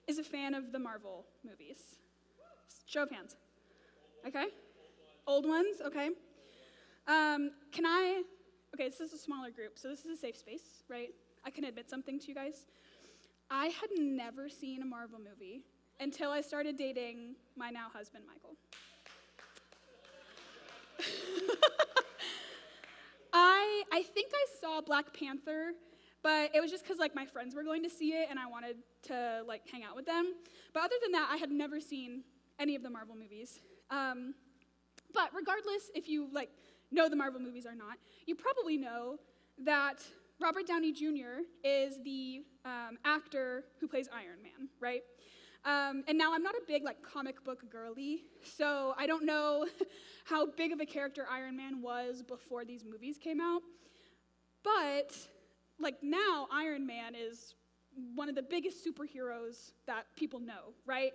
is a fan of the Marvel movies? Show of hands. Okay. Old ones, okay. Okay, this is a smaller group, so this is a safe space, right? I can admit something to you guys. I had never seen a Marvel movie until I started dating my now husband, Michael. I think I saw Black Panther, but it was just because, like, my friends were going to see it, and I wanted to, like, hang out with them. But other than that, I had never seen any of the Marvel movies. But regardless, if you, like, know the Marvel movies or not, you probably know that Robert Downey Jr. is the actor who plays Iron Man, right? And now I'm not a big, like, comic book girly, so I don't know how big of a character Iron Man was before these movies came out. But, like, now Iron Man is one of the biggest superheroes that people know, right?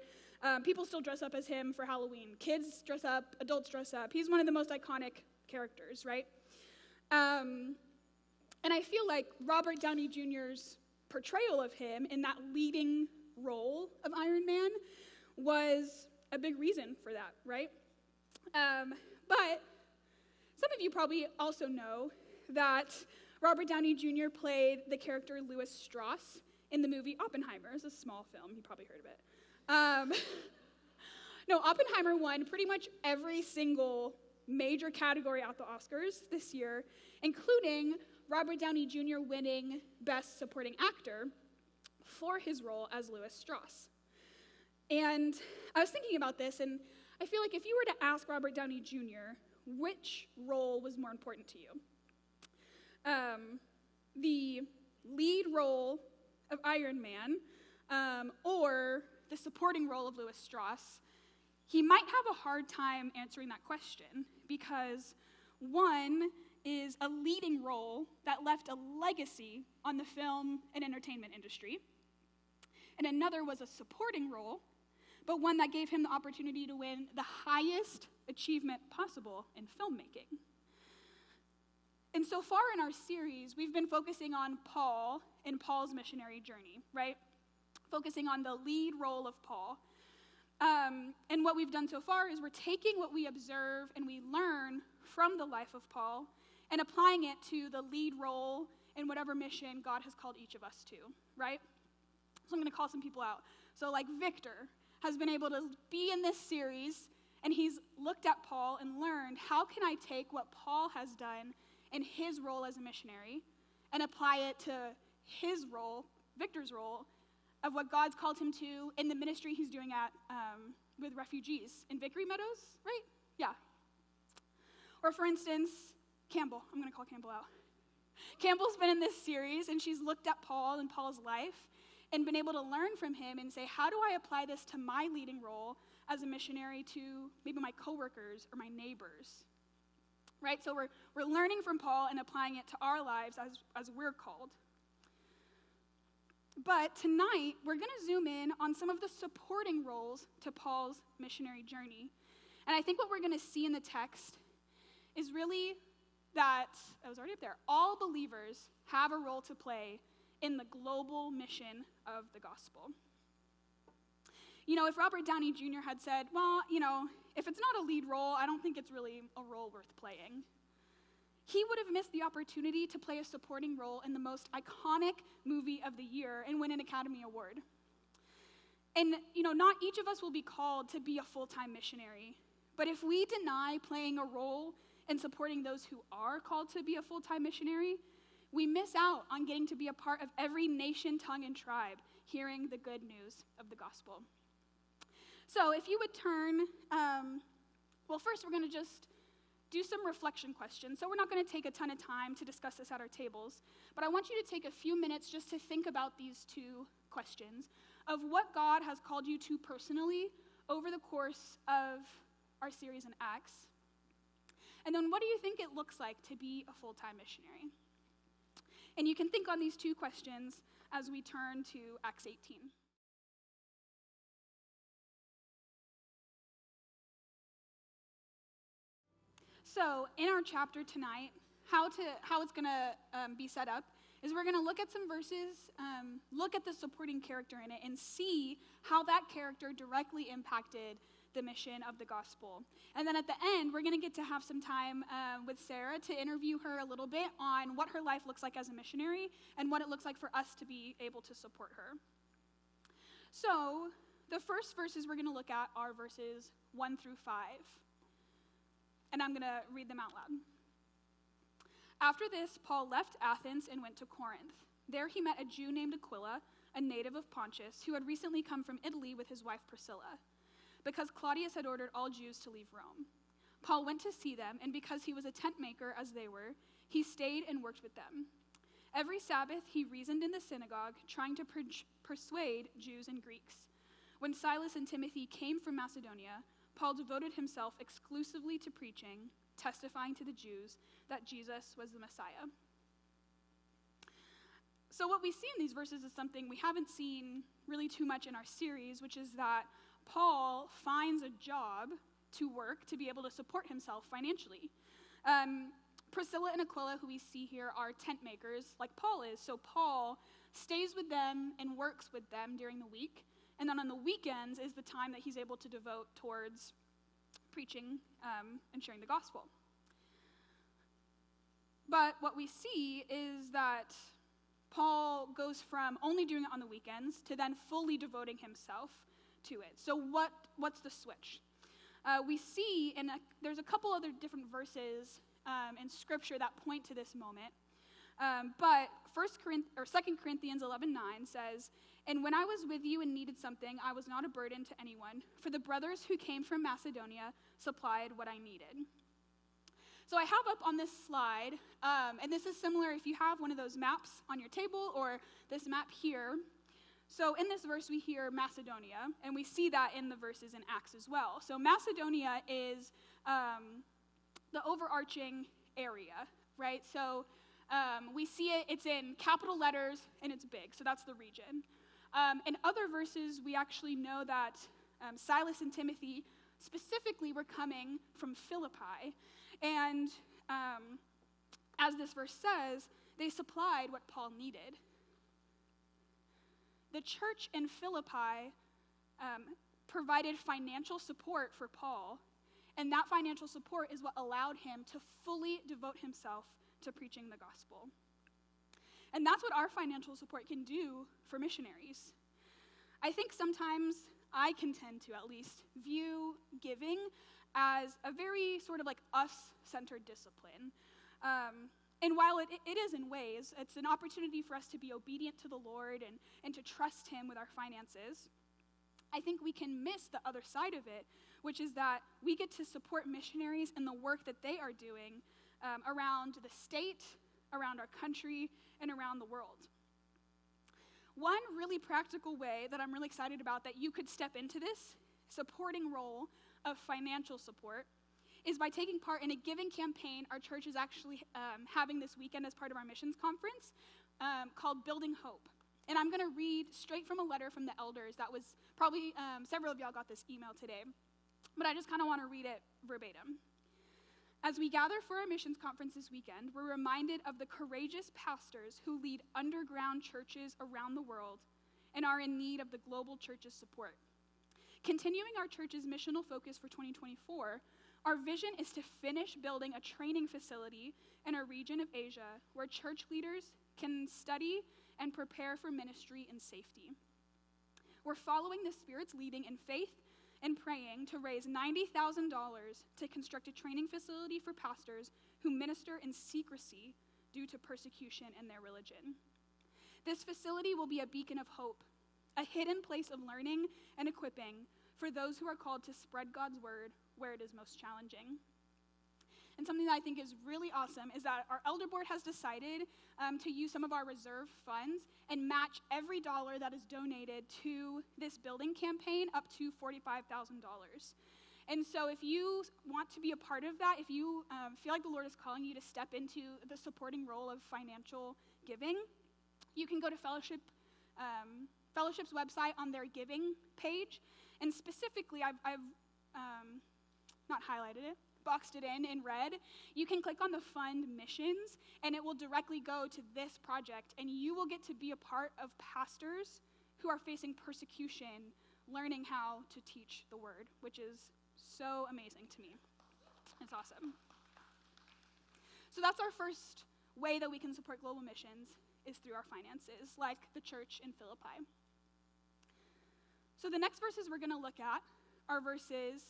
People still dress up as him for Halloween. Kids dress up, adults dress up. He's one of the most iconic characters, right? And I feel like Robert Downey Jr.'s portrayal of him in that leading role of Iron Man was a big reason for that, right? But some of you probably also know that Robert Downey Jr. played the character Louis Strauss in the movie Oppenheimer. It's a small film. You probably heard of it. No, Oppenheimer won pretty much every single major category at the Oscars this year, including Robert Downey Jr. winning Best Supporting Actor for his role as Louis Strauss. And I was thinking about this, and I feel like if you were to ask Robert Downey Jr. which role was more important to you, the lead role of Iron Man or the supporting role of Louis Strauss, he might have a hard time answering that question because one is a leading role that left a legacy on the film and entertainment industry, and another was a supporting role, but one that gave him the opportunity to win the highest achievement possible in filmmaking. And so far in our series, we've been focusing on Paul and Paul's missionary journey, right? Focusing on the lead role of Paul. And what we've done so far is we're taking what we observe and we learn from the life of Paul and applying it to the lead role in whatever mission God has called each of us to, right? So I'm going to call some people out. So like Victor has been able to be in this series, and he's looked at Paul and learned, how can I take what Paul has done in his role as a missionary and apply it to his role, Victor's role, of what God's called him to in the ministry he's doing at with refugees in Vickery Meadows, right? Yeah. Or for instance, Campbell. I'm going to call Campbell out. Campbell's been in this series, and she's looked at Paul and Paul's life and been able to learn from him and say, how do I apply this to my leading role as a missionary to maybe my coworkers or my neighbors, right? So we're learning from Paul and applying it to our lives as we're called. But tonight, we're going to zoom in on some of the supporting roles to Paul's missionary journey. And I think what we're going to see in the text is really that, I was already up there, all believers have a role to play in the global mission of the gospel. You know, if Robert Downey Jr. had said, well, you know, if it's not a lead role, I don't think it's really a role worth playing, he would have missed the opportunity to play a supporting role in the most iconic movie of the year and win an Academy Award. And, you know, not each of us will be called to be a full-time missionary, but if we deny playing a role in supporting those who are called to be a full-time missionary, we miss out on getting to be a part of every nation, tongue, and tribe hearing the good news of the gospel. So if you would turn, first we're going to just do some reflection questions. So we're not going to take a ton of time to discuss this at our tables, but I want you to take a few minutes just to think about these two questions of what God has called you to personally over the course of our series in Acts. And then what do you think it looks like to be a full-time missionary? And you can think on these two questions as we turn to Acts 18. So, in our chapter tonight, how it's going to be set up is we're going to look at some verses, look at the supporting character in it, and see how that character directly impacted the mission of the gospel. And then at the end, we're going to get to have some time with Sarah to interview her a little bit on what her life looks like as a missionary and what it looks like for us to be able to support her. So the first verses we're going to look at are verses 1 through 5. And I'm going to read them out loud. After this, Paul left Athens and went to Corinth. There he met a Jew named Aquila, a native of Pontus, who had recently come from Italy with his wife Priscilla, because Claudius had ordered all Jews to leave Rome. Paul went to see them, and because he was a tent maker as they were, he stayed and worked with them. Every Sabbath he reasoned in the synagogue, trying to persuade Jews and Greeks. When Silas and Timothy came from Macedonia, Paul devoted himself exclusively to preaching, testifying to the Jews that Jesus was the Messiah. So what we see in these verses is something we haven't seen really too much in our series, which is that Paul finds a job to work to be able to support himself financially. Priscilla and Aquila, who we see here, are tent makers like Paul is. So Paul stays with them and works with them during the week. And then on the weekends is the time that he's able to devote towards preaching and sharing the gospel. But what we see is that Paul goes from only doing it on the weekends to then fully devoting himself to it. So what's the switch? We see, there's a couple other different verses in Scripture that point to this moment. But 2 Corinthians 11:9 says, "And when I was with you and needed something, I was not a burden to anyone, for the brothers who came from Macedonia supplied what I needed." So I have up on this slide, and this is similar if you have one of those maps on your table or this map here. So in this verse we hear Macedonia, and we see that in the verses in Acts as well. So Macedonia is the overarching area, right? So we see it's in capital letters, and it's big, so that's the region. In other verses, we actually know that Silas and Timothy specifically were coming from Philippi, and as this verse says, they supplied what Paul needed. The church in Philippi provided financial support for Paul, and that financial support is what allowed him to fully devote himself to preaching the gospel. And that's what our financial support can do for missionaries. I think sometimes I can tend to, at least, view giving as a very sort of like us-centered discipline. And while it is in ways, it's an opportunity for us to be obedient to the Lord and to trust him with our finances. I think we can miss the other side of it, which is that we get to support missionaries in the work that they are doing around the state, around our country, and around the world. One really practical way that I'm really excited about that you could step into this supporting role of financial support is by taking part in a giving campaign our church is actually having this weekend as part of our missions conference called Building Hope. And I'm going to read straight from a letter from the elders that was probably, several of y'all got this email today, but I just kind of want to read it verbatim. As we gather for our missions conference this weekend, we're reminded of the courageous pastors who lead underground churches around the world and are in need of the global church's support. Continuing our church's missional focus for 2024, our vision is to finish building a training facility in a region of Asia where church leaders can study and prepare for ministry in safety. We're following the Spirit's leading in faith and praying to raise $90,000 to construct a training facility for pastors who minister in secrecy due to persecution in their religion. This facility will be a beacon of hope, a hidden place of learning and equipping for those who are called to spread God's word where it is most challenging. And something that I think is really awesome is that our elder board has decided to use some of our reserve funds and match every dollar that is donated to this building campaign up to $45,000. And so if you want to be a part of that, if you feel like the Lord is calling you to step into the supporting role of financial giving, you can go to Fellowship's website on their giving page. And specifically, I've not highlighted it, boxed it in red, you can click on the fund missions, and it will directly go to this project, and you will get to be a part of pastors who are facing persecution, learning how to teach the word, which is so amazing to me. It's awesome. So that's our first way that we can support global missions, is through our finances, like the church in Philippi. So the next verses we're going to look at are verses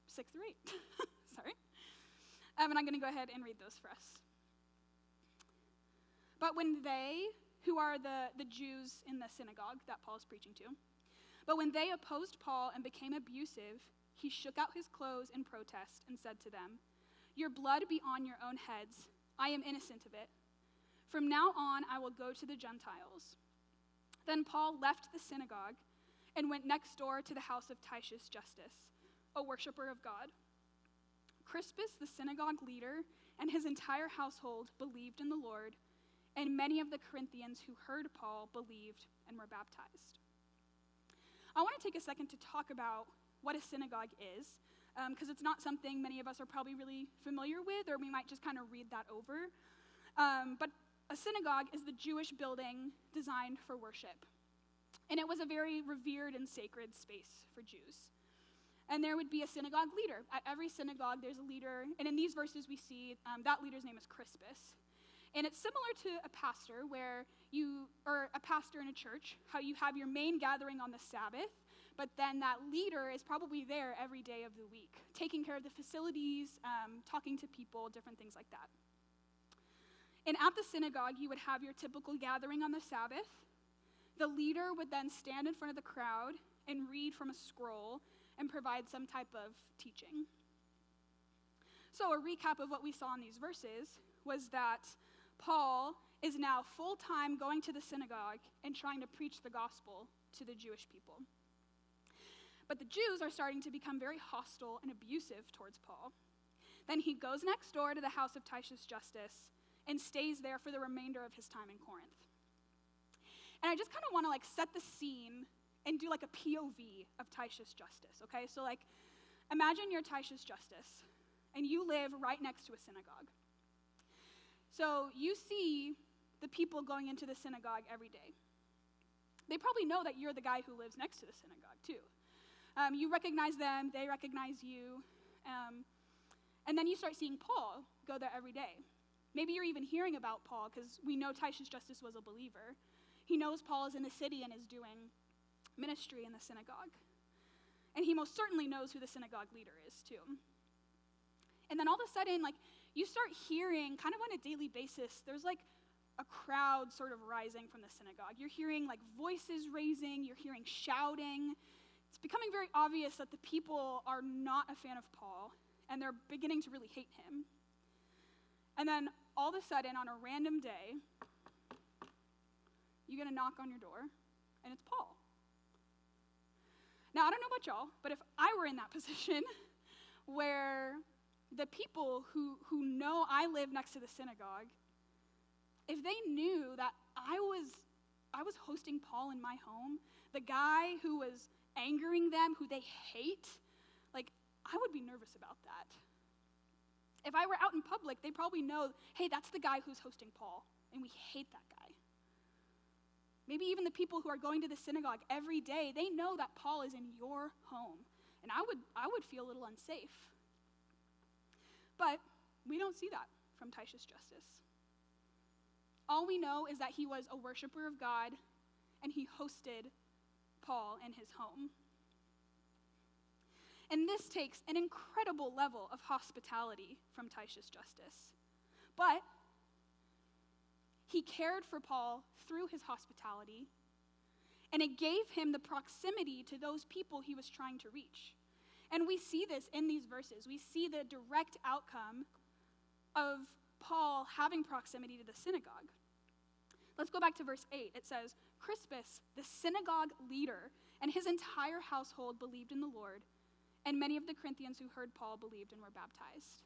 6 through 8. Sorry. And I'm going to go ahead and read those for us. But when they, who are the Jews in the synagogue that Paul's preaching to, but when they opposed Paul and became abusive, he shook out his clothes in protest and said to them, "Your blood be on your own heads. I am innocent of it. From now on, I will go to the Gentiles." Then Paul left the synagogue and went next door to the house of Titius Justus, a worshiper of God. Crispus, the synagogue leader, and his entire household believed in the Lord, and many of the Corinthians who heard Paul believed and were baptized. I want to take a second to talk about what a synagogue is, because it's not something many of us are probably really familiar with, or we might just kind of read that over. But a synagogue is the Jewish building designed for worship. And it was a very revered and sacred space for Jews. And there would be a synagogue leader. At every synagogue, there's a leader. And in these verses, we see that leader's name is Crispus. And it's similar to a pastor, or a pastor in a church, how you have your main gathering on the Sabbath, but then that leader is probably there every day of the week, taking care of the facilities, talking to people, different things like that. And at the synagogue, you would have your typical gathering on the Sabbath. The leader would then stand in front of the crowd and read from a scroll and provide some type of teaching. So a recap of what we saw in these verses was that Paul is now full-time going to the synagogue and trying to preach the gospel to the Jewish people. But the Jews are starting to become very hostile and abusive towards Paul. Then he goes next door to the house of Titius Justus and stays there for the remainder of his time in Corinth. And I just kind of want to set the scene and do a POV of Titius Justus, okay? So imagine you're Titius Justus and you live right next to a synagogue. So you see the people going into the synagogue every day. They probably know that you're the guy who lives next to the synagogue too. You recognize them, they recognize you, and then you start seeing Paul go there every day. Maybe you're even hearing about Paul, because we know Titius Justus was a believer. He knows Paul is in the city and is doing ministry in the synagogue. And he most certainly knows who the synagogue leader is too. And then all of a sudden, you start hearing, kind of on a daily basis, there's a crowd sort of rising from the synagogue. You're hearing voices raising, you're hearing shouting. It's becoming very obvious that the people are not a fan of Paul, and they're beginning to really hate him. And then all of a sudden, on a random day, you get a knock on your door, and it's Paul. Now, I don't know about y'all, but if I were in that position where the people who know I live next to the synagogue, if they knew that I was hosting Paul in my home, the guy who was angering them, who they hate, I would be nervous about that. If I were out in public, they probably know, hey, that's the guy who's hosting Paul, and we hate that guy. Maybe even the people who are going to the synagogue every day, they know that Paul is in your home, and I would feel a little unsafe. But we don't see that from Titius Justus. All we know is that he was a worshiper of God, and he hosted Paul in his home. And this takes an incredible level of hospitality from Titius Justus. But he cared for Paul through his hospitality, and it gave him the proximity to those people he was trying to reach. And we see this in these verses. We see the direct outcome of Paul having proximity to the synagogue. Let's go back to verse 8. It says, Crispus, the synagogue leader, and his entire household believed in the Lord, and many of the Corinthians who heard Paul believed and were baptized.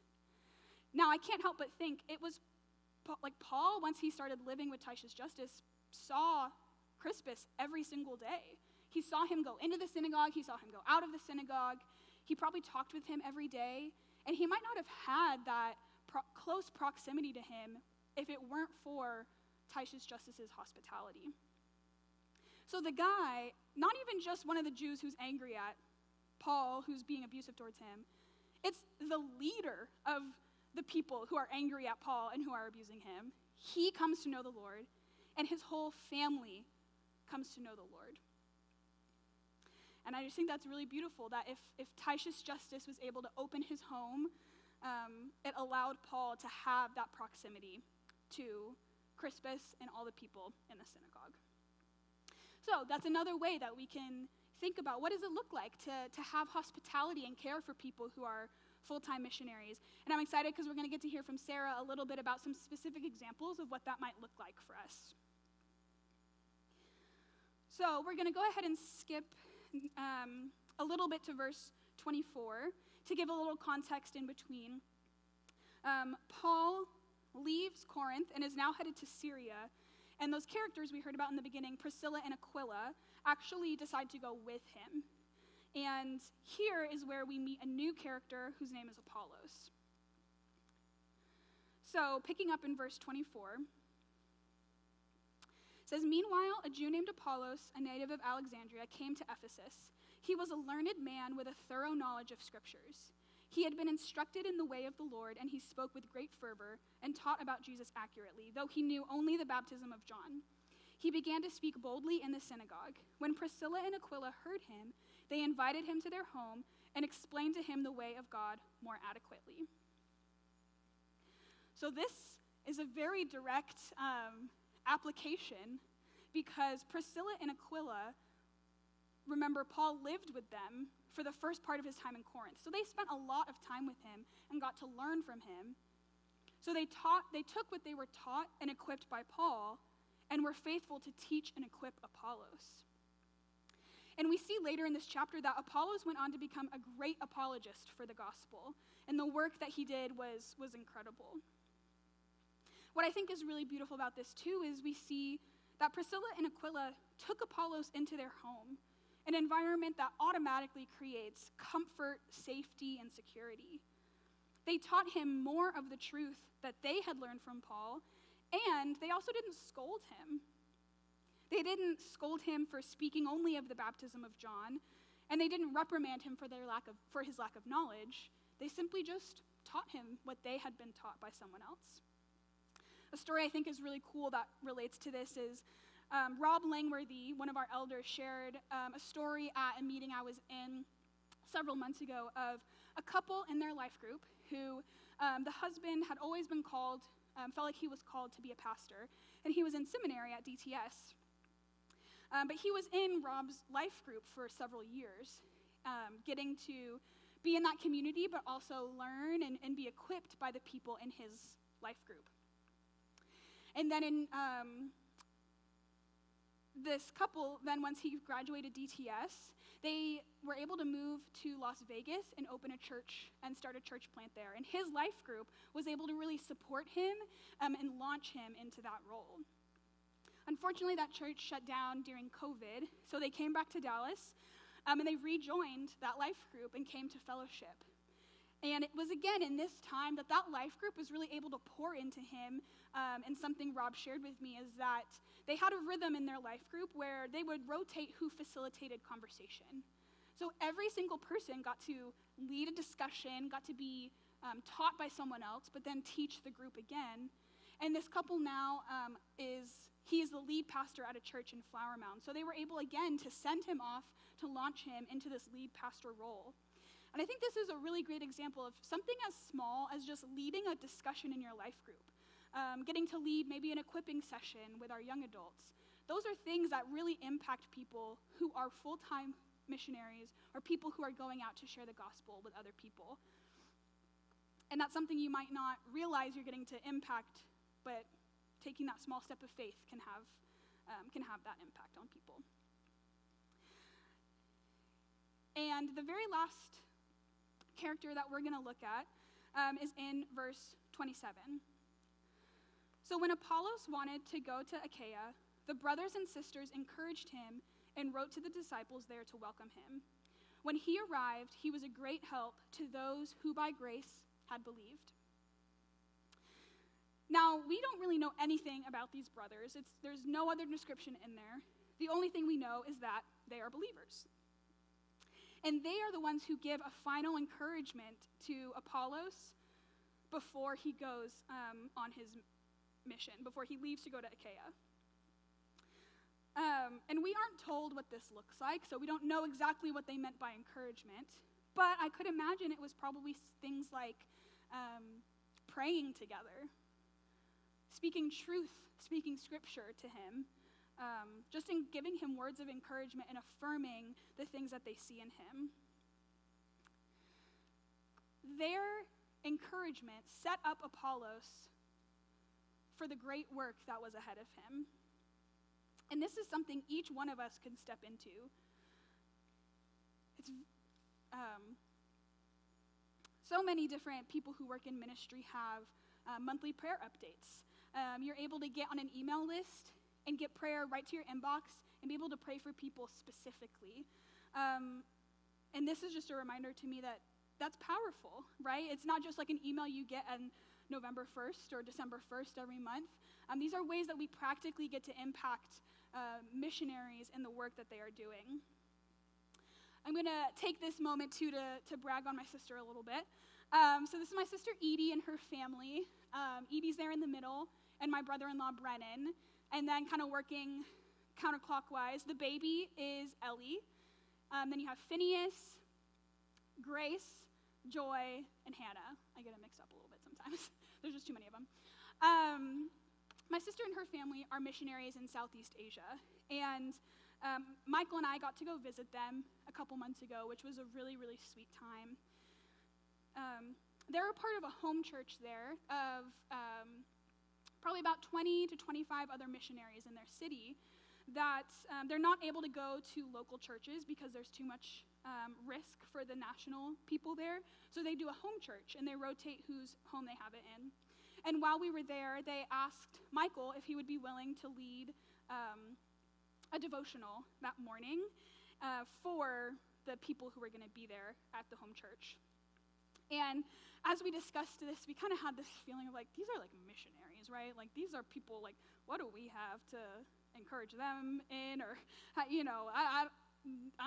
Now, I can't help but think it was Paul, once he started living with Titius Justus, saw Crispus every single day. He saw him go into the synagogue. He saw him go out of the synagogue. He probably talked with him every day, and he might not have had that close proximity to him if it weren't for Titius Justus's hospitality. So the guy, not even just one of the Jews who's angry at Paul, who's being abusive towards him, it's the leader of the people who are angry at Paul and who are abusing him. He comes to know the Lord, and his whole family comes to know the Lord. And I just think that's really beautiful, that if Titius Justus was able to open his home, it allowed Paul to have that proximity to Crispus and all the people in the synagogue. So that's another way that we can think about what does it look like to have hospitality and care for people who are full-time missionaries. And I'm excited because we're going to get to hear from Sarah a little bit about some specific examples of what that might look like for us. So we're going to go ahead and skip a little bit to verse 24 to give a little context in between. Paul leaves Corinth and is now headed to Syria. And those characters we heard about in the beginning, Priscilla and Aquila, actually decide to go with him. And here is where we meet a new character whose name is Apollos. So, picking up in verse 24, it says, "Meanwhile, a Jew named Apollos, a native of Alexandria, came to Ephesus. He was a learned man with a thorough knowledge of scriptures. He had been instructed in the way of the Lord, and he spoke with great fervor and taught about Jesus accurately, though he knew only the baptism of John. He began to speak boldly in the synagogue. When Priscilla and Aquila heard him, they invited him to their home and explained to him the way of God more adequately." So this is a very direct application, because Priscilla and Aquila, remember, Paul lived with them for the first part of his time in Corinth. So they spent a lot of time with him and got to learn from him. So they took what they were taught and equipped by Paul and were faithful to teach and equip Apollos. And we see later in this chapter that Apollos went on to become a great apologist for the gospel, and the work that he did was incredible. What I think is really beautiful about this too is we see that Priscilla and Aquila took Apollos into their home, an environment that automatically creates comfort, safety, and security. They taught him more of the truth that they had learned from Paul, and they also didn't scold him. They didn't scold him for speaking only of the baptism of John, and they didn't reprimand him for his lack of knowledge. They simply just taught him what they had been taught by someone else. A story I think is really cool that relates to this is Rob Langworthy, one of our elders, shared a story at a meeting I was in several months ago of a couple in their life group who the husband had always been called, felt like he was called to be a pastor, and he was in seminary at DTS. But he was in Rob's life group for several years, getting to be in that community, but also learn and be equipped by the people in his life group. And then in this couple, then once he graduated DTS, they were able to move to Las Vegas and open a church and start a church plant there. And his life group was able to really support him and launch him into that role. Unfortunately, that church shut down during COVID, so they came back to Dallas, and they rejoined that life group and came to fellowship. And it was, again, in this time that life group was really able to pour into him. And something Rob shared with me is that they had a rhythm in their life group where they would rotate who facilitated conversation. So every single person got to lead a discussion, got to be taught by someone else, but then teach the group again. And this couple now he is the lead pastor at a church in Flower Mound. So they were able, again, to send him off to launch him into this lead pastor role. And I think this is a really great example of something as small as just leading a discussion in your life group, getting to lead maybe an equipping session with our young adults. Those are things that really impact people who are full-time missionaries or people who are going out to share the gospel with other people. And that's something you might not realize you're getting to impact, but taking that small step of faith can have that impact on people. And the very last character that we're going to look at is in verse 27. So when Apollos wanted to go to Achaia, the brothers and sisters encouraged him and wrote to the disciples there to welcome him. When he arrived, he was a great help to those who by grace had believed. Now, we don't really know anything about these brothers. There's no other description in there. The only thing we know is that they are believers. And they are the ones who give a final encouragement to Apollos before he goes on his mission, before he leaves to go to Achaia. And we aren't told what this looks like, so we don't know exactly what they meant by encouragement. But I could imagine it was probably things like praying together, speaking truth, speaking scripture to him, just in giving him words of encouragement and affirming the things that they see in him. Their encouragement set up Apollos for the great work that was ahead of him. And this is something each one of us can step into. It's so many different people who work in ministry have monthly prayer updates. You're able to get on an email list and get prayer right to your inbox and be able to pray for people specifically. And this is just a reminder to me that that's powerful, right? It's not just like an email you get on November 1st or December 1st every month. These are ways that we practically get to impact missionaries in the work that they are doing. I'm going to take this moment, too, to brag on my sister a little bit. So this is my sister Edie and her family. Edie's there in the middle, and my brother-in-law Brennan. And then kind of working counterclockwise, the baby is Ellie. Then you have Phineas, Grace, Joy, and Hannah. I get it mixed up a little bit sometimes. There's just too many of them. My sister and her family are missionaries in Southeast Asia. And Michael and I got to go visit them a couple months ago, which was a really, really sweet time. They're a part of a home church there of probably about 20 to 25 other missionaries in their city that they're not able to go to local churches because there's too much risk for the national people there. So they do a home church, and they rotate whose home they have it in. And while we were there, they asked Michael if he would be willing to lead a devotional that morning for the people who were going to be there at the home church. And as we discussed this, we kind of had this feeling of like, these are like missionaries, right? Like, these are people, like, what do we have to encourage them in? Or, you know, I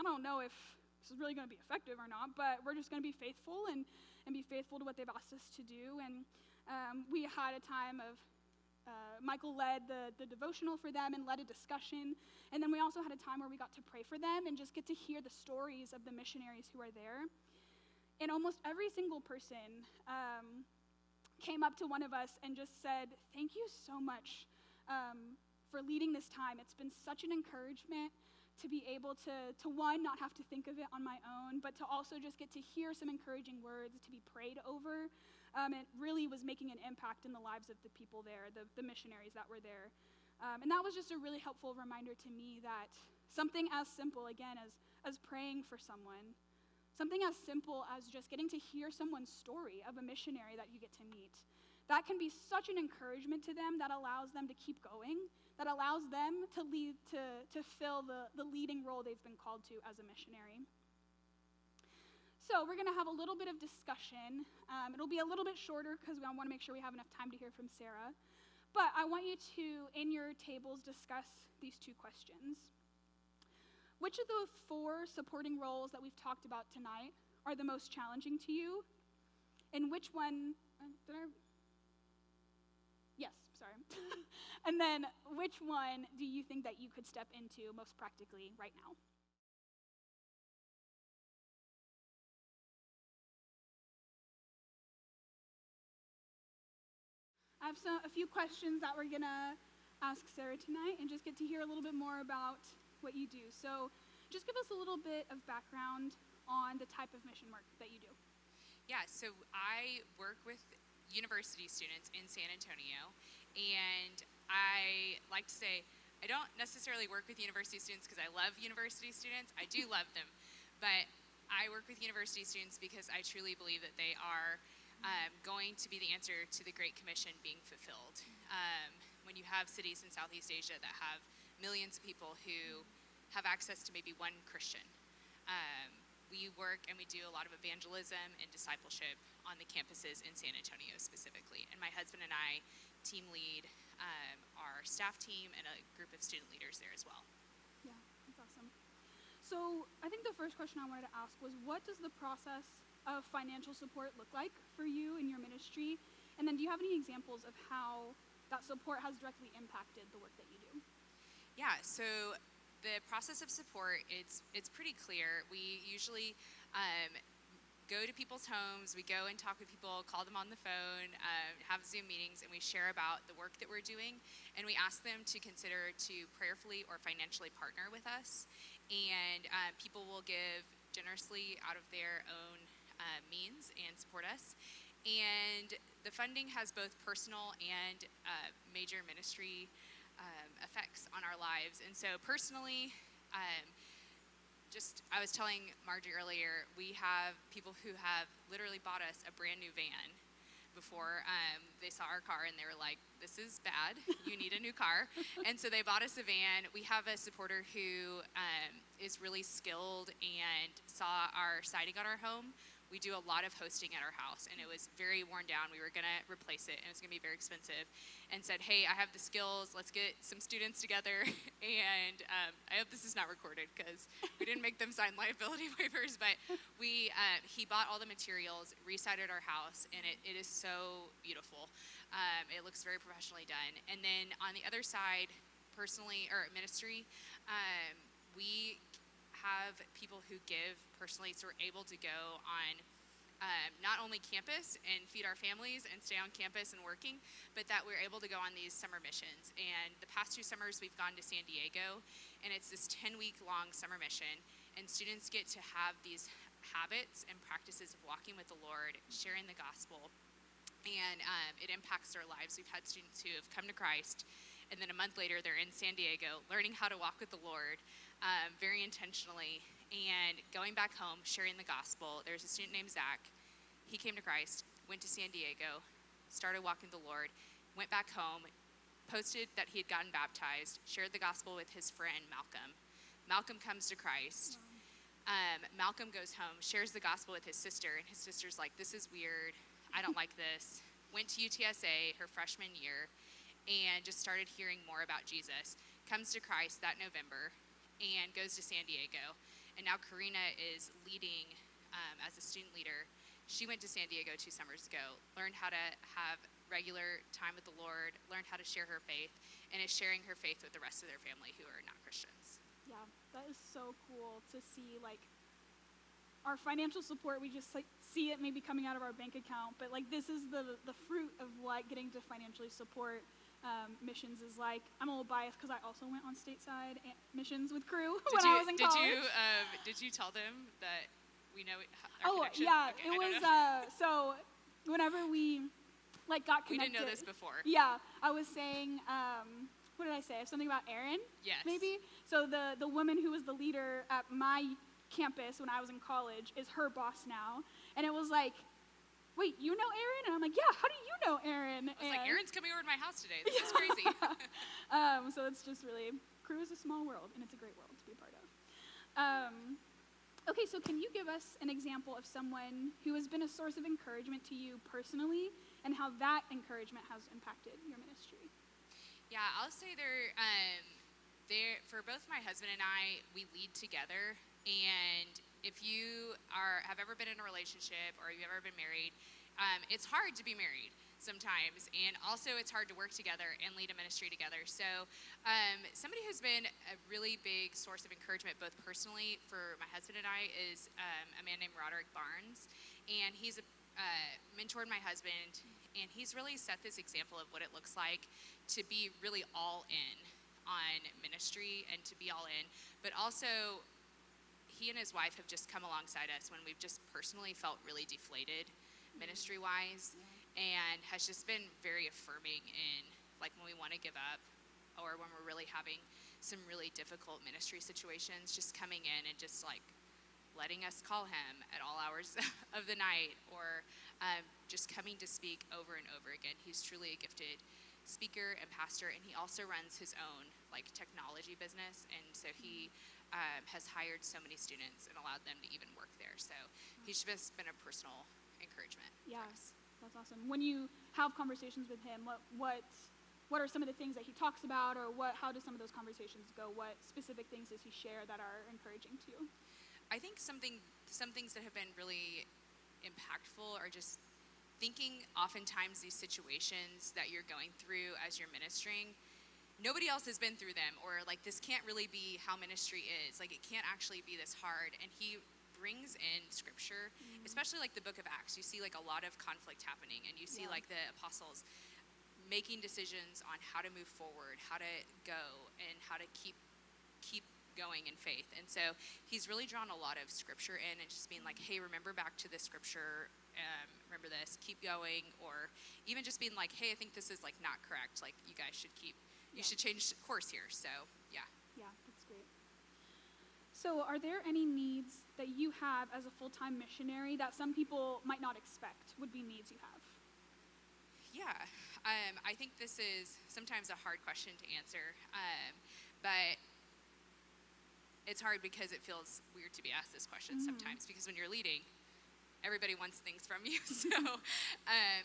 don't know if this is really going to be effective or not, but we're just going to be faithful and be faithful to what they've asked us to do. And we had a time of, Michael led the devotional for them and led a discussion. And then we also had a time where we got to pray for them and just get to hear the stories of the missionaries who are there. And almost every single person came up to one of us and just said, thank you so much for leading this time. It's been such an encouragement to be able to one, not have to think of it on my own, but to also just get to hear some encouraging words, to be prayed over. It really was making an impact in the lives of the people there, the missionaries that were there. And that was just a really helpful reminder to me that something as simple, again, as praying for someone, something as simple as just getting to hear someone's story of a missionary that you get to meet, that can be such an encouragement to them that allows them to keep going, that allows them to lead to fill the leading role they've been called to as a missionary. So we're going to have a little bit of discussion. It'll be a little bit shorter because we want to make sure we have enough time to hear from Sarah. But I want you to, in your tables, discuss these two questions. Which of the 4 supporting roles that we've talked about tonight are the most challenging to you? And which one, yes, sorry. And then which one do you think that you could step into most practically right now? I have a few questions that we're going to ask Sarah tonight and just get to hear a little bit more about what you do. So just give us a little bit of background on the type of mission work that you do. Yeah, so I work with university students in San Antonio, and I like to say I don't necessarily work with university students because I love university students. I do love them, but I work with university students because I truly believe that they are going to be the answer to the Great Commission being fulfilled. When you have cities in Southeast Asia that have millions of people who have access to maybe one Christian, we work and we do a lot of evangelism and discipleship on the campuses in San Antonio specifically. And my husband and I team lead our staff team and a group of student leaders there as well. Yeah, that's awesome. So I think the first question I wanted to ask was, what does the process of financial support look like for you in your ministry? And then do you have any examples of how that support has directly impacted the work that you do? Yeah, so the process of support, it's pretty clear. We usually go to people's homes, we go and talk with people, call them on the phone, have Zoom meetings, and we share about the work that we're doing, and we ask them to consider to prayerfully or financially partner with us. And people will give generously out of their own means and support us. And the funding has both personal and major ministry effects on our lives. And so personally, I was telling Margie earlier, we have people who have literally bought us a brand new van before they saw our car, and they were like, this is bad, you need a new car. And so they bought us a van. We have a supporter who is really skilled and saw our siding on our home. We do a lot of hosting at our house, and it was very worn down. We were going to replace it, and it was going to be very expensive, and said, hey, I have the skills. Let's get some students together. And I hope this is not recorded because we didn't make them sign liability waivers, but he bought all the materials, resided our house, and it is so beautiful. It looks very professionally done. And then on the other side, personally, or ministry, we have people who give personally, so we're able to go on not only campus and feed our families and stay on campus and working, but that we're able to go on these summer missions. And the past 2 summers we've gone to San Diego, and it's this 10-week-long summer mission, and students get to have these habits and practices of walking with the Lord, sharing the gospel, and it impacts their lives. We've had students who have come to Christ, and then a month later they're in San Diego learning how to walk with the Lord very intentionally, and going back home, sharing the gospel. There's a student named Zach. He came to Christ, went to San Diego, started walking with the Lord, went back home, posted that he had gotten baptized, shared the gospel with his friend Malcolm. Malcolm comes to Christ. Malcolm goes home, shares the gospel with his sister, and his sister's like, this is weird, I don't like this. Went to UTSA her freshman year and just started hearing more about Jesus. Comes to Christ that November and goes to San Diego. And now Karina is leading as a student leader. She went to San Diego 2 summers ago, learned how to have regular time with the Lord, learned how to share her faith, and is sharing her faith with the rest of their family who are not Christians. Yeah, that is so cool to see, like, our financial support, we just like see it maybe coming out of our bank account, but like this is the fruit of what getting to financially support missions is like. I'm a little biased because I also went on stateside missions with crew when I was in college. Did you tell them that we know our Oh, connection? yeah, Okay, it was, so whenever we like got connected. We didn't know this before. Yeah, I was saying, what did I say? Something about Erin? Yes. Maybe? So the woman who was the leader at my campus when I was in college is her boss now. And it was like, wait, you know Erin? And I'm like, yeah, how do you know Erin? I was like, Erin's coming over to my house today. This is crazy. So it's just really, crew is a small world, and it's a great world to be a part of. Okay, so can you give us an example of someone who has been a source of encouragement to you personally, and how that encouragement has impacted your ministry? Yeah, I'll say for both my husband and I, we lead together. And if you have ever been in a relationship or you've ever been married, it's hard to be married sometimes. And also it's hard to work together and lead a ministry together. So somebody who's been a really big source of encouragement, both personally for my husband and I, is a man named Roderick Barnes. And he's mentored my husband, and he's really set this example of what it looks like to be really all in on ministry and to be all in, but also he and his wife have just come alongside us when we've just personally felt really deflated ministry-wise, and has just been very affirming in, like, when we want to give up or when we're really having some really difficult ministry situations, just coming in and just, like, letting us call him at all hours of the night, or just coming to speak over and over again. He's truly a gifted speaker and pastor, and he also runs his own like technology business, and so he has hired so many students and allowed them to even work there. So he's just been a personal encouragement for us. That's awesome. When you have conversations with him, what are some of the things that he talks about, or how do some of those conversations go? What specific things does he share that are encouraging to you? I think some things that have been really impactful are just thinking oftentimes these situations that you're going through as you're ministering, nobody else has been through them, or like this can't really be how ministry is. Like it can't actually be this hard. And he brings in scripture, especially like the book of Acts. You see like a lot of conflict happening, and you see like the apostles making decisions on how to move forward, how to go, and how to keep going in faith. And so he's really drawn a lot of scripture in and just being like, hey, remember back to this scripture, remember this, keep going. Or even just being like, hey, I think this is like not correct, like you guys should you should change course here. So yeah, that's great. So are there any needs that you have as a full-time missionary that some people might not expect would be needs you have? Yeah, I think this is sometimes a hard question to answer, but it's hard because it feels weird to be asked this question sometimes, because when you're leading, everybody wants things from you. So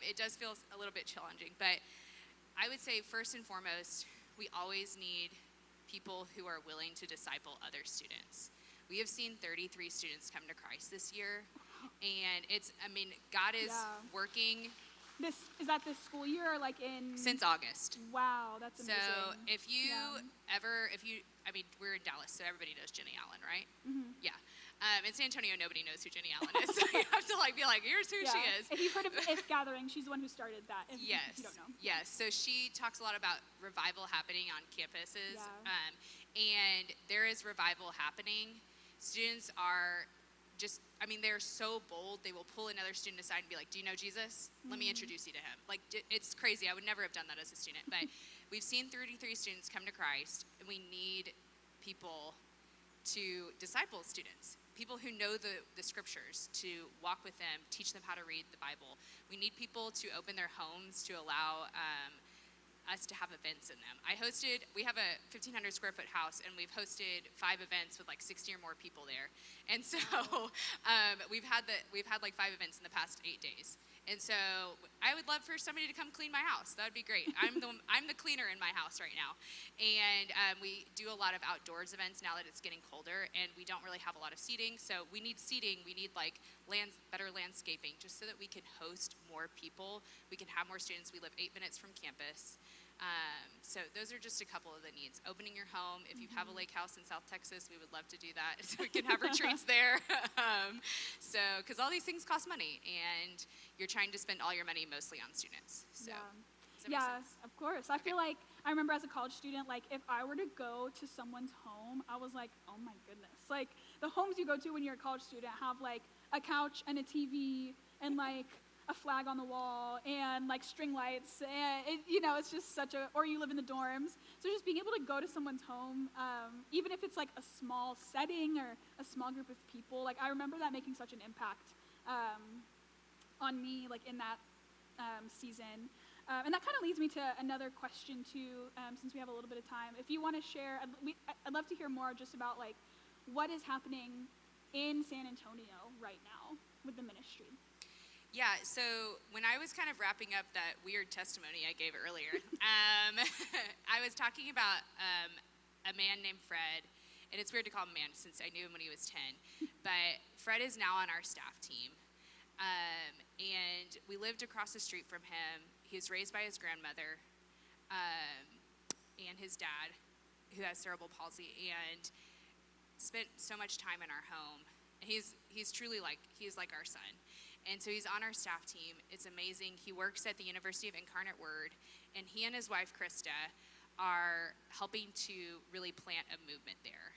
it does feel a little bit challenging. But I would say first and foremost, we always need people who are willing to disciple other students. We have seen 33 students come to Christ this year. And God is working. Is that this school year, or like in? Since August. Wow, that's amazing. So if you we're in Dallas, so everybody knows Jenny Allen, right? Mm-hmm. Yeah. In San Antonio, nobody knows who Jenny Allen is. So you have to be like, here's who she is. If you've heard of If Gathering, she's the one who started that. If you don't know. Yes. So she talks a lot about revival happening on campuses. And there is revival happening. Students are they're so bold. They will pull another student aside and be like, do you know Jesus? Let me introduce you to him. Like, it's crazy. I would never have done that as a student. But we've seen 33 students come to Christ, and we need people to disciple students, people who know the scriptures, to walk with them, teach them how to read the Bible. We need people to open their homes to allow us to have events in them. We have a 1,500 square foot house, and we've hosted 5 events with like 60 or more people there. And so we've had like 5 events in the past 8 days. And so I would love for somebody to come clean my house. That would be great. I'm the cleaner in my house right now. And we do a lot of outdoors events now that it's getting colder, and we don't really have a lot of seating. So we need seating. We need like better landscaping, just so that we can host more people. We can have more students. We live 8 minutes from campus. So those are just a couple of the needs. Opening your home. If you have a lake house in South Texas, we would love to do that, so we can have retreats there. Because all these things cost money, and you're trying to spend all your money mostly on students. So does that make sense? Of course. I feel like I remember as a college student, like if I were to go to someone's home, I was like, oh my goodness. Like the homes you go to when you're a college student have like a couch and a TV and like a flag on the wall and like string lights, and it's just or you live in the dorms. So just being able to go to someone's home, even if it's like a small setting or a small group of people, like I remember that making such an impact on me, like in that season. And that kind of leads me to another question too, since we have a little bit of time. If you want to share, I'd love to hear more just about like what is happening in San Antonio right now with the ministry. Yeah, so when I was kind of wrapping up that weird testimony I gave earlier, I was talking about a man named Fred, and it's weird to call him a man since I knew him when he was 10, but Fred is now on our staff team, and we lived across the street from him. He was raised by his grandmother and his dad, who has cerebral palsy, and spent so much time in our home. He's truly he's like our son. And so he's on our staff team. It's amazing. He works at the University of Incarnate Word, and he and his wife, Krista, are helping to really plant a movement there.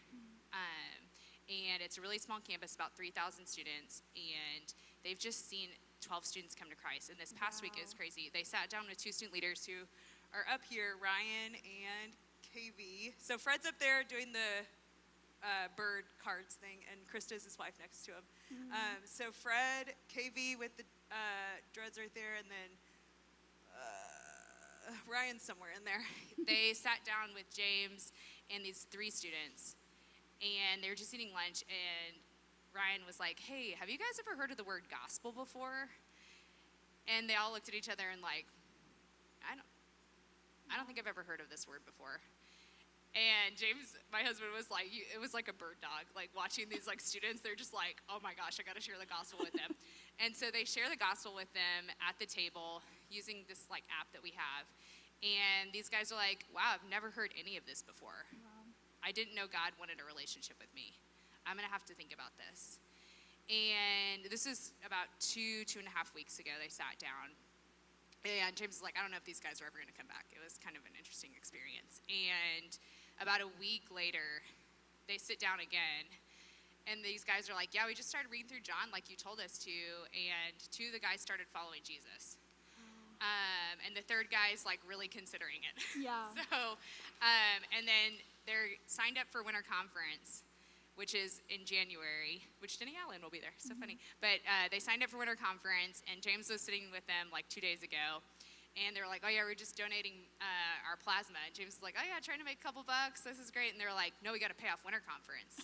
And it's a really small campus, about 3,000 students, and they've just seen 12 students come to Christ. And this past week, it was crazy. They sat down with 2 student leaders who are up here, Ryan and KV. So Fred's up there doing the bird cards thing, and Krista's his wife next to him. So Fred, KV with the dreads right there, and then Ryan's somewhere in there. They sat down with James and these 3 students, and they were just eating lunch, and Ryan was like, hey, have you guys ever heard of the word gospel before? And they all looked at each other and like, I don't think I've ever heard of this word before. And James, my husband, was like, it was like a bird dog, like watching these like students. They're just like, oh my gosh, I got to share the gospel with them. And so they share the gospel with them at the table using this like app that we have. And these guys are like, wow, I've never heard any of this before. Wow. I didn't know God wanted a relationship with me. I'm going to have to think about this. And this is about 2.5 weeks ago. They sat down. And James was like, I don't know if these guys are ever going to come back. It was kind of an interesting experience. And about a week later, they sit down again. And these guys are like, yeah, we just started reading through John like you told us to. And 2 of the guys started following Jesus. And the 3rd guy's like really considering it. Yeah. So, and then they're signed up for winter conference, which is in January, which Denny Allen will be there. So funny. But they signed up for winter conference, and James was sitting with them like 2 days ago. And they were like, oh, yeah, we're just donating our plasma. And James was like, oh, yeah, trying to make a couple bucks. This is great. And they were like, no, we got to pay off winter conference.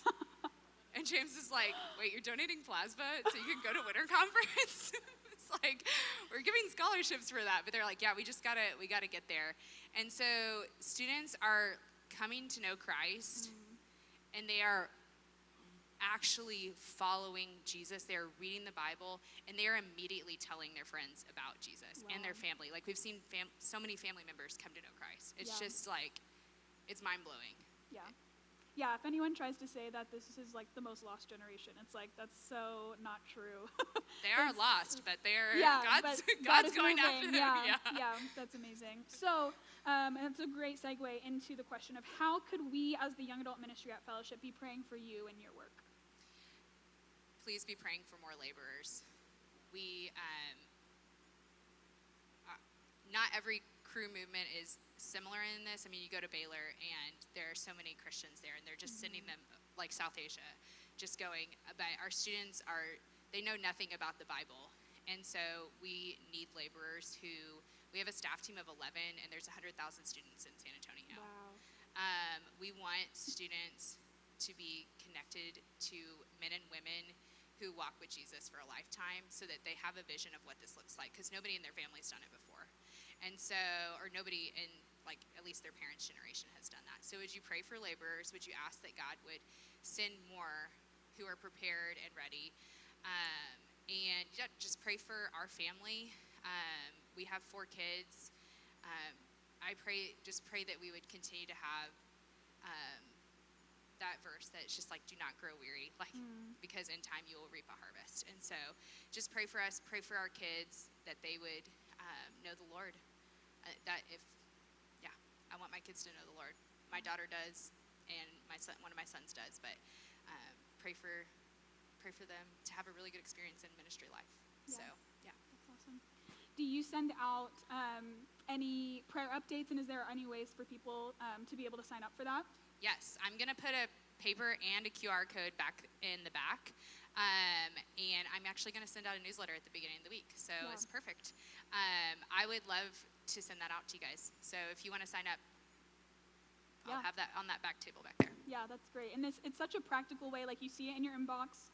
And James is like, wait, you're donating plasma so you can go to winter conference? It's like, we're giving scholarships for that. But they're like, yeah, we got to get there. And so students are coming to know Christ, and they are actually following Jesus. They are reading the Bible, and they are immediately telling their friends about Jesus and their family. Like, we've seen so many family members come to know Christ. It's just like, it's mind-blowing. Yeah. Yeah, if anyone tries to say that this is like the most lost generation, it's like, that's so not true. They are lost, but they're, God's moving. going after them. Yeah, that's amazing. So, that's a great segue into the question of how could we as the young adult ministry at Fellowship be praying for you and your work? Please be praying for more laborers. We, not every crew movement is similar in this. I mean, you go to Baylor, and there are so many Christians there, and they're just sending them, like South Asia, just going. But our students they know nothing about the Bible. And so we need laborers we have a staff team of 11, and there's 100,000 students in San Antonio. Wow. We want students to be connected to men and women who walk with Jesus for a lifetime, so that they have a vision of what this looks like, because nobody in their family's done it before. And so, or nobody in, like, at least their parents' generation has done that. So would you pray for laborers? Would you ask that God would send more who are prepared and ready? And just pray for our family. We have 4 kids. Just pray that we would continue to have that verse that's just like, do not grow weary, like, because in time you will reap a harvest. And so just pray for us, pray for our kids, that they would know the Lord. I want my kids to know the Lord. My daughter does, and one of my sons does, but pray for them to have a really good experience in ministry life. Yeah. So, yeah. That's awesome. Do you send out any prayer updates, and is there any ways for people to be able to sign up for that? Yes, I'm going to put a paper and a QR code back in the back. And I'm actually going to send out a newsletter at the beginning of the week. So It's perfect. I would love to send that out to you guys. So if you want to sign up, I'll have that on that back table back there. Yeah, that's great. And it's such a practical way. Like, you see it in your inbox.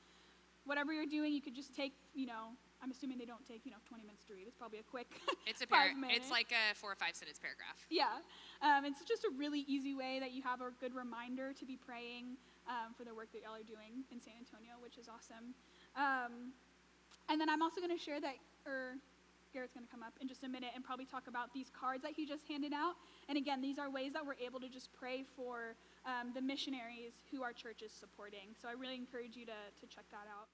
Whatever you're doing, you could just take, I'm assuming they don't take, 20 minutes to read. It's probably a quick It's 5 minutes. It's like a 4 or 5 sentence paragraph. Yeah. It's just a really easy way that you have a good reminder to be praying for the work that y'all are doing in San Antonio, which is awesome. And then I'm also going to share that, Garrett's going to come up in just a minute and probably talk about these cards that he just handed out. And again, these are ways that we're able to just pray for the missionaries who our church is supporting. So I really encourage you to check that out.